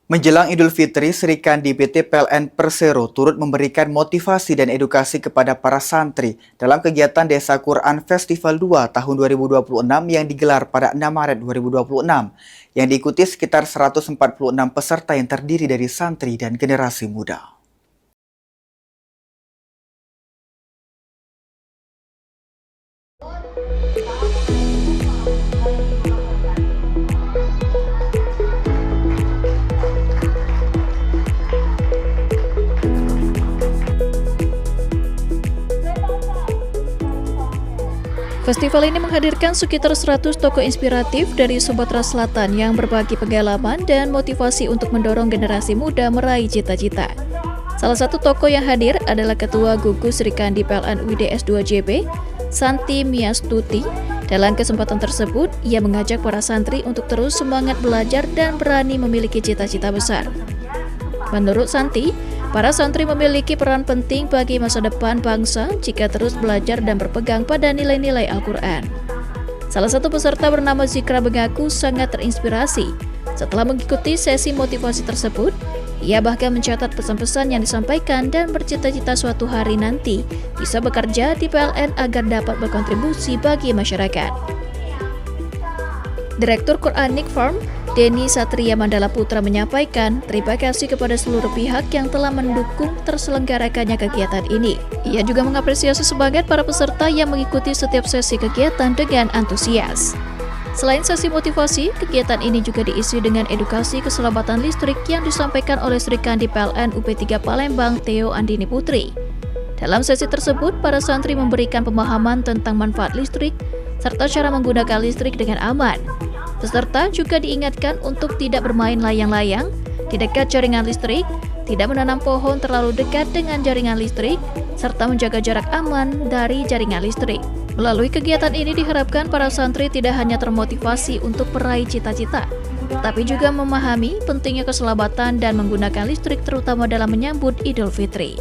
Menjelang Idul Fitri, Sri Kandi PT PLN Persero turut memberikan motivasi dan edukasi kepada para santri dalam kegiatan Desa Quran Festival 2 tahun 2026 yang digelar pada 6 Maret 2026, yang diikuti sekitar 146 peserta yang terdiri dari santri dan generasi muda. Festival ini menghadirkan sekitar 100 tokoh inspiratif dari Sumatera Selatan yang berbagi pengalaman dan motivasi untuk mendorong generasi muda meraih cita-cita. Salah satu tokoh yang hadir adalah Ketua Gugus Sri Kandi PLN UIDS 2JB, Santi Miastuti. Dalam kesempatan tersebut, ia mengajak para santri untuk terus semangat belajar dan berani memiliki cita-cita besar. Menurut Santi, para santri memiliki peran penting bagi masa depan bangsa jika terus belajar dan berpegang pada nilai-nilai Al-Quran. Salah satu peserta bernama Zikra mengaku sangat terinspirasi. Setelah mengikuti sesi motivasi tersebut, ia bahkan mencatat pesan-pesan yang disampaikan dan bercita-cita suatu hari nanti bisa bekerja di PLN agar dapat berkontribusi bagi masyarakat. Direktur Quranic Farm, Denny Satria Mandala Putra menyampaikan terima kasih kepada seluruh pihak yang telah mendukung terselenggarakannya kegiatan ini. Ia juga mengapresiasi semangat para peserta yang mengikuti setiap sesi kegiatan dengan antusias. Selain sesi motivasi, kegiatan ini juga diisi dengan edukasi keselamatan listrik yang disampaikan oleh Sri Kandi PLN UP3 Palembang Theo Andini Putri. Dalam sesi tersebut, para santri memberikan pemahaman tentang manfaat listrik serta cara menggunakan listrik dengan aman. Peserta juga diingatkan untuk tidak bermain layang-layang di dekat jaringan listrik, tidak menanam pohon terlalu dekat dengan jaringan listrik, serta menjaga jarak aman dari jaringan listrik. Melalui kegiatan ini diharapkan para santri tidak hanya termotivasi untuk meraih cita-cita, tapi juga memahami pentingnya keselamatan dan menggunakan listrik terutama dalam menyambut Idul Fitri.